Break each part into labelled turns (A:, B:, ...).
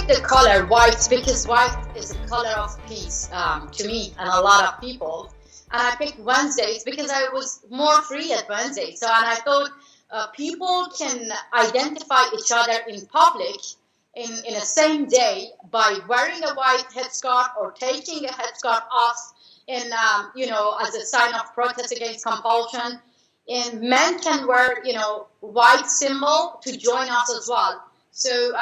A: picked the color white because white is the color of peace to me and a lot of people. And I picked Wednesdays because I was more free at Wednesday. And I thought people can identify each other in public in the same day by wearing a white headscarf or taking a headscarf off as a sign of protest against compulsion. And men can wear, white symbol to join us as well. So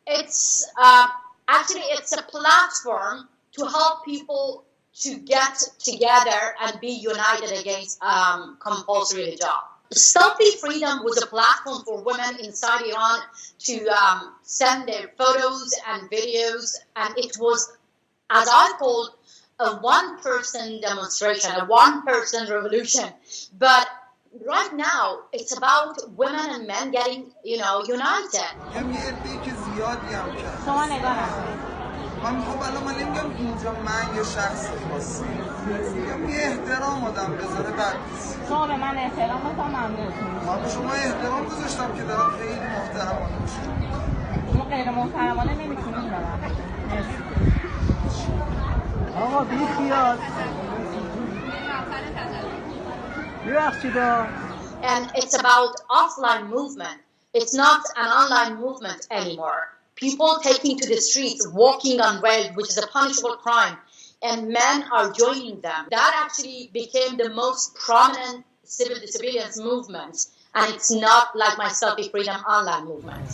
A: it's a platform to help people to get together and be united against compulsory hijab. Selfie Freedom was a platform for women inside Iran to send their photos and videos, and it was, as I called, a one-person demonstration, a one-person revolution. But right now, it's about women and men getting, united.
B: من خب الان من نمیگم اینجا من یه شخص خاصی میگم یه احترام آدم بذاره بعد
C: شما به من احترام بذار ممنونتون
B: من به شما احترام گذاشتم که دارم خیلی محترمانه میشم
C: شما غیر محترمانه نمیتونید برم
D: آقا بی خیال ببخشیدا.
A: And it's about offline movement. It's not an online movement anymore. People taking to the streets, walking unveiled, which is a punishable crime, and men are joining them. That actually became the most prominent civil disobedience movement, and it's not like my Selfie Freedom online movement.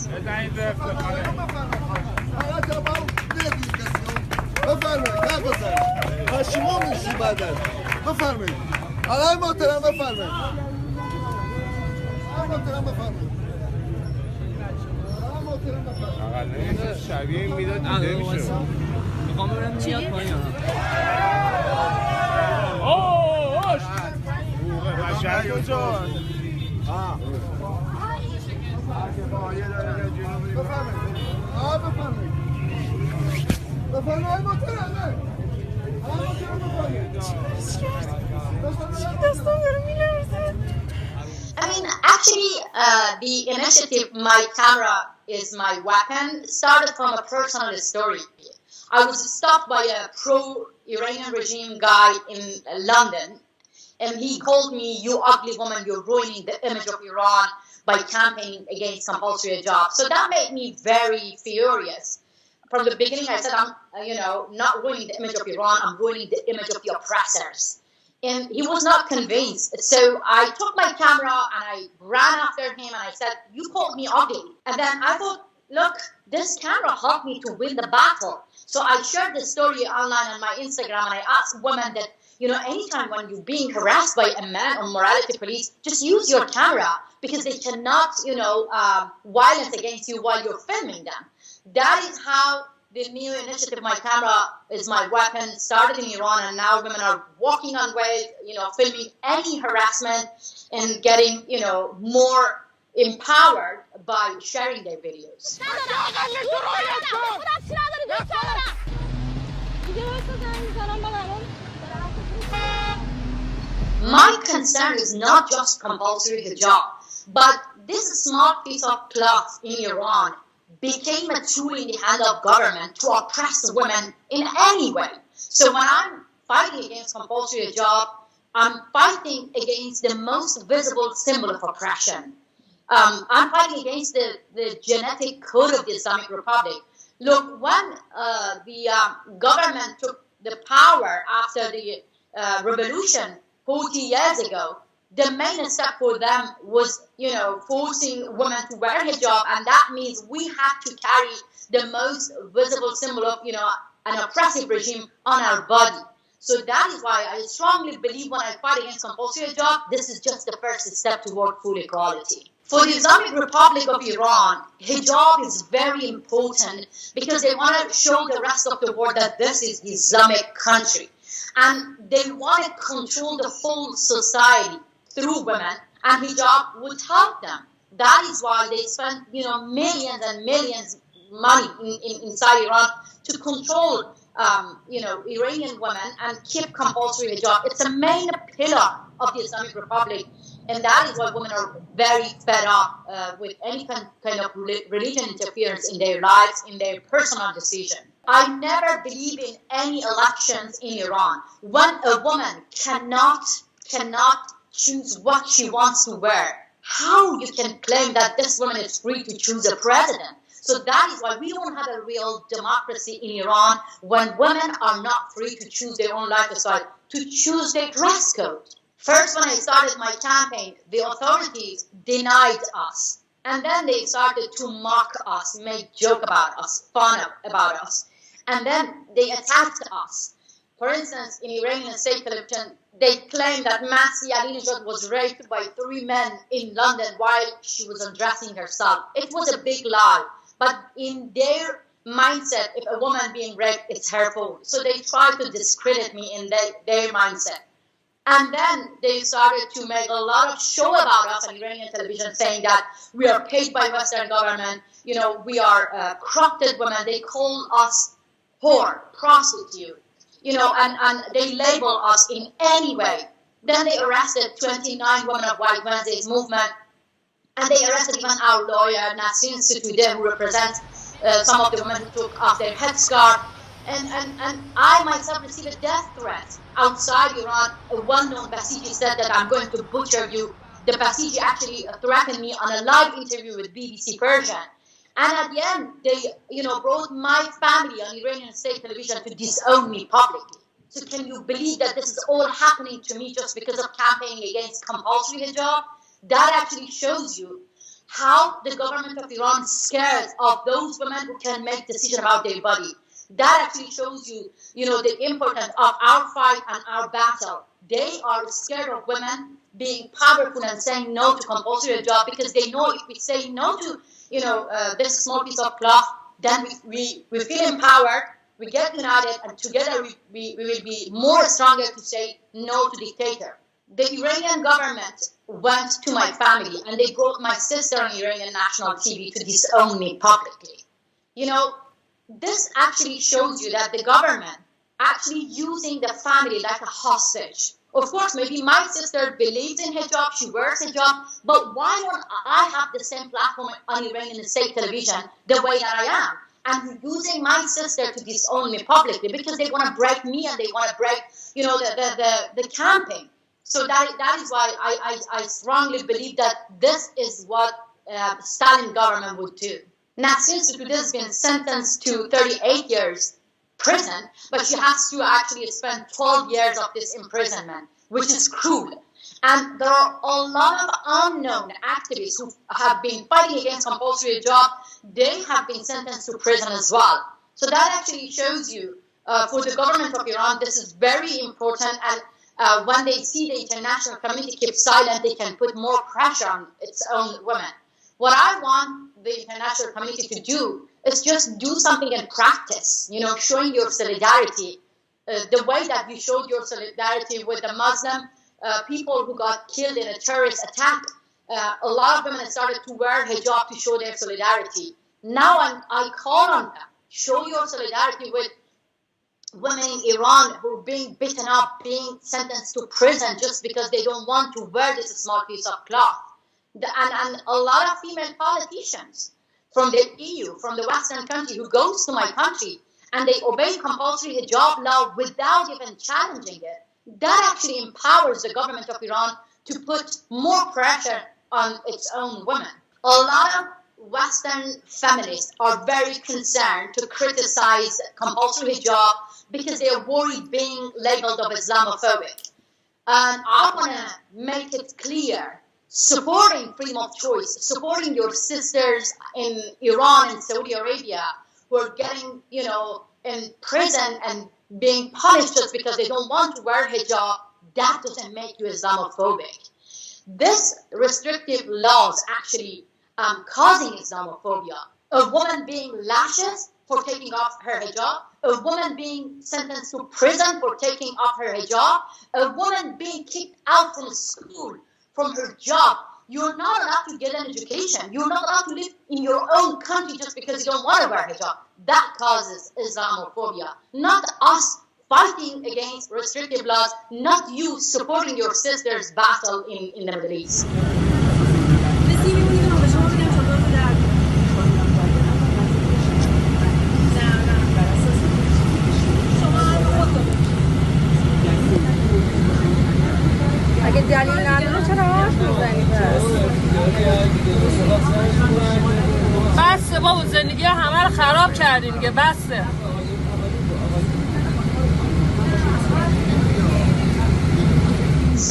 E: شبیه میداد دیده میشه میخوام برم میاد پایین اوه قشنگ کجا
A: Actually, the initiative, My Camera is My Weapon, started from a personal story. I was stopped by a pro-Iranian regime guy in London, and he called me, "You ugly woman, you're ruining the image of Iran by campaigning against compulsory hijab." So that made me very furious. From the beginning, I said, I'm, not ruining the image of Iran, I'm ruining the image of the oppressors. And he was not convinced. So I took my camera and I ran after him and I said, "You called me ugly." And then I thought, look, this camera helped me to win the battle. So I shared the story online on my Instagram and I asked women that, anytime when you're being harassed by a man or morality police, just use your camera because they cannot, violence against you while you're filming them. That is how the new initiative, My Camera is My Weapon, started in Iran, and now women are walking on ways, filming any harassment and getting, more empowered by sharing their videos. My concern is not just compulsory hijab, but this small piece of cloth in Iran became a tool in the hand of government to oppress women in any way. So when I'm fighting against compulsory hijab, I'm fighting against the most visible symbol of oppression. I'm fighting against the genetic code of the Islamic Republic. Look, when the government took the power after the revolution 40 years ago, the main step for them was, forcing women to wear hijab, and that means we have to carry the most visible symbol of, an oppressive regime on our body. So that is why I strongly believe when I fight against compulsory hijab, this is just the first step toward full equality. For the Islamic Republic of Iran, hijab is very important because they want to show the rest of the world that this is the Islamic country. And they want to control the whole society through women, and hijab would help them. That is why they spend, millions and millions money inside Iran to control, Iranian women and keep compulsory hijab. It's a main pillar of the Islamic Republic And that is why women are very fed up with any kind of religion interference in their lives, in their personal decision. I never believe in any elections in Iran. When a woman cannot choose what she wants to wear, how you can claim that this woman is free to choose a president? So that is why we don't have a real democracy in Iran when women are not free to choose their own lifestyle, to choose their dress code. First, when I started my campaign, the authorities denied us. And then they started to mock us, make joke about us, fun about us. And then they attacked us. For instance, in Iranian state television, they claimed that Masih Alinejad was raped by 3 men in London while she was undressing herself. It was a big lie. But in their mindset, if a woman being raped, it's her fault. So they tried to discredit me in their mindset. And then they started to make a lot of show about us on Iranian television, saying that we are paid by Western government, we are corrupted women. They call us whore, prostitute, and they label us in any way. Then they arrested 29 women of White Wednesday's movement, and they arrested even our lawyer, Nasrin Soutoudeh, who represents some of the women who took off their headscarf. And I myself received a death threat outside Iran. A well-known Basiji said that I'm going to butcher you. The Basiji actually threatened me on a live interview with BBC Persian. And at the end, they brought my family on Iranian state television to disown me publicly. So can you believe that this is all happening to me just because of campaigning against compulsory hijab? That actually shows you how the government of Iran is scared of those women who can make decisions about their body. That actually shows you, the importance of our fight and our battle. They are scared of women being powerful and saying no to compulsory hijab because they know if we say no to, this small piece of cloth, then we feel empowered, we get united, and together we will be more stronger to say no to dictator. The Iranian government went to my family and they brought my sister on Iranian national TV to disown me publicly. This actually shows you that the government actually using the family like a hostage. Of course, maybe my sister believes in hijab, she wears hijab, but why don't I have the same platform on Iranian state television the way that I am? And using my sister to disown me publicly because they want to break me and they want to break, the campaign. So that is why I strongly believe that this is what Stalin government would do. Nasrin Soutoudeh has been sentenced to 38 years prison, but she has to actually spend 12 years of this imprisonment, which is cruel. And there are a lot of unknown activists who have been fighting against compulsory hijab. They have been sentenced to prison as well. So that actually shows you, for the government of Iran, this is very important. And when they see the international community keep silent, they can put more pressure on its own women. What I want the international community to do is just do something in practice, showing your solidarity. The way that you showed your solidarity with the Muslim people who got killed in a terrorist attack, a lot of women started to wear hijab to show their solidarity. Now I call on them, show your solidarity with women in Iran who are being beaten up, being sentenced to prison just because they don't want to wear this small piece of cloth. And a lot of female politicians from the EU, from the Western country, who goes to my country and they obey compulsory hijab law without even challenging it. That actually empowers the government of Iran to put more pressure on its own women. A lot of Western feminists are very concerned to criticize compulsory hijab because they are worried being labeled of Islamophobic. And I want to make it clear, supporting freedom of choice, supporting your sisters in Iran and Saudi Arabia who are getting, in prison and being punished just because they don't want to wear hijab, that doesn't make you Islamophobic. This restrictive laws actually causing Islamophobia. A woman being lashes for taking off her hijab, a woman being sentenced to prison for taking off her hijab, a woman being kicked out from school, from her job. You're not allowed to get an education. You're not allowed to live in your own country just because you don't want to wear hijab. That causes Islamophobia, not us fighting against restrictive laws, not you supporting your sister's battle in the Middle East.
C: اگه دلیل نداره چرا حرف میزنی بسه بابا زندگی همه رو خراب کردی دیگه بسه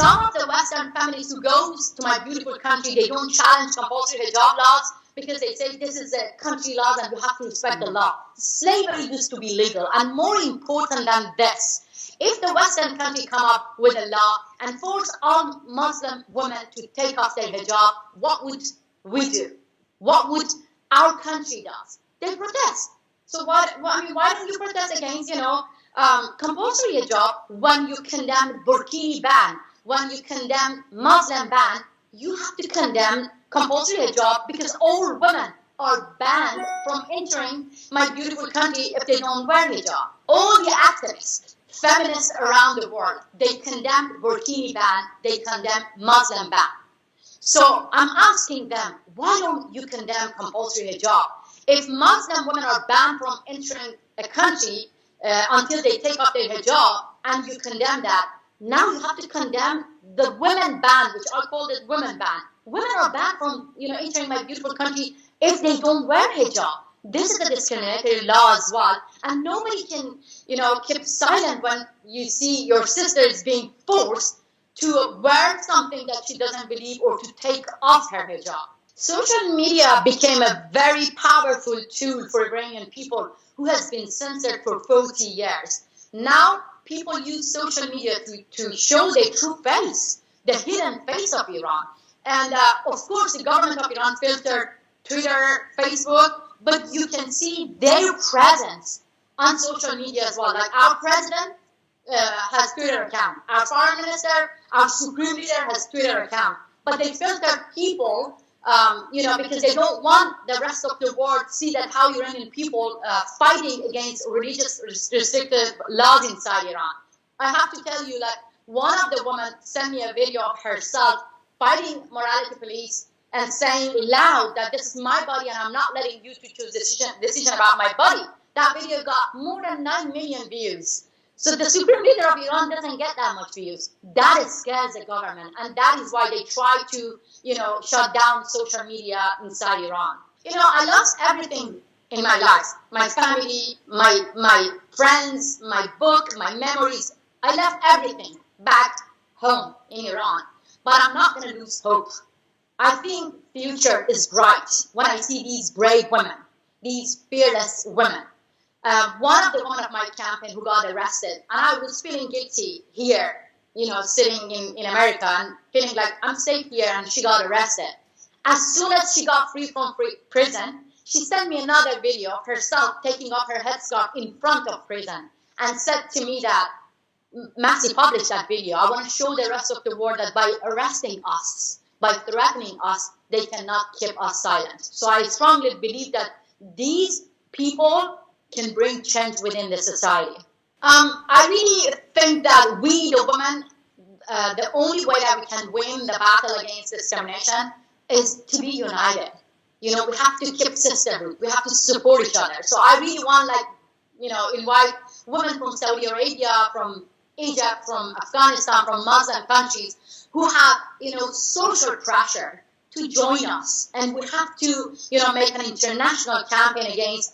A: Some of the Western families who goes to my beautiful country, they don't challenge compulsory hijab laws because they say this is a country laws and you have to respect the law. Slavery used to be legal, and more important than this, if the Western country come up with a law and force all Muslim women to take off their hijab, what would we do? What would our country do? They protest. So why don't you protest against, compulsory hijab when you condemn burkini ban, when you condemn Muslim ban? You have to condemn compulsory hijab because all women are banned from entering my beautiful country if they don't wear hijab. All the activists, feminists around the world, they condemn burkini ban, they condemn Muslim ban. So I'm asking them, why don't you condemn compulsory hijab? If Muslim women are banned from entering a country until they take off their hijab, and you condemn that, now you have to condemn the women ban, which I call it women ban. Women are banned from entering my beautiful country if they don't wear hijab. This is a discriminatory law as well, and nobody can keep silent when you see your sister is being forced to wear something that she doesn't believe or to take off her hijab. Social media became a very powerful tool for Iranian people who has been censored for 40 years. Now people use social media to show their true face, the hidden face of Iran. And of course the government of Iran filtered Twitter, Facebook, but you can see their presence on social media as well. Like our president has Twitter account, our foreign minister, our supreme leader has Twitter account, but they filter people, because they don't want the rest of the world to see that how Iranian people fighting against religious restrictive laws inside Iran. I have to tell you, like, one of the women sent me a video of herself fighting morality police and saying loud that this is my body and I'm not letting you to choose decision about my body. That video got more than 9 million views. So the supreme leader of Iran doesn't get that much views. That scares the government, and that is why they try to, shut down social media inside Iran. I lost everything in my life: my family, my friends, my book, my memories. I left everything back home in Iran, but I'm not going to lose hope. I think future is bright when I see these brave women, these fearless women. One of the women of my campaign who got arrested, and I was feeling guilty here, sitting in America and feeling like I'm safe here, and she got arrested. As soon as she got free from prison, she sent me another video of herself taking off her headscarf in front of prison and said to me that, Masih published that video. I want to show the rest of the world that by arresting us, by threatening us, they cannot keep us silent. So I strongly believe that these people can bring change within the society. I really think that we, the women, the only way that we can win the battle against discrimination is to be united. We have to keep sisterhood. We have to support each other. So I really want, invite women from Saudi Arabia, from Egypt, from Afghanistan, from Muslim countries who have, social pressure to join us, and we have to, make an international campaign against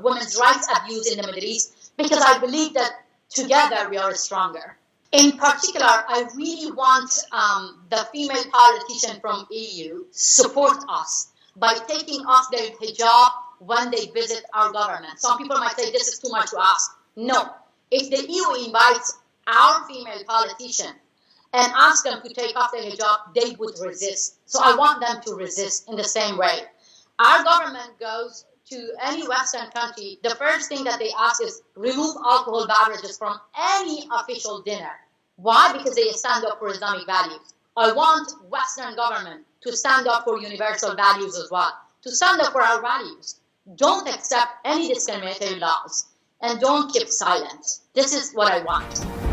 A: women's rights abuse in the Middle East, because I believe that together we are stronger. In particular, I really want the female politicians from EU support us by taking off their hijab when they visit our government. Some people might say this is too much to ask. No, if the EU invites our female politician and ask them to take off their hijab, they would resist. So I want them to resist in the same way. Our government goes to any Western country, the first thing that they ask is remove alcohol beverages from any official dinner. Why? Because they stand up for Islamic values. I want Western government to stand up for universal values as well, to stand up for our values. Don't accept any discriminatory laws. and don't keep silent. This is what I want.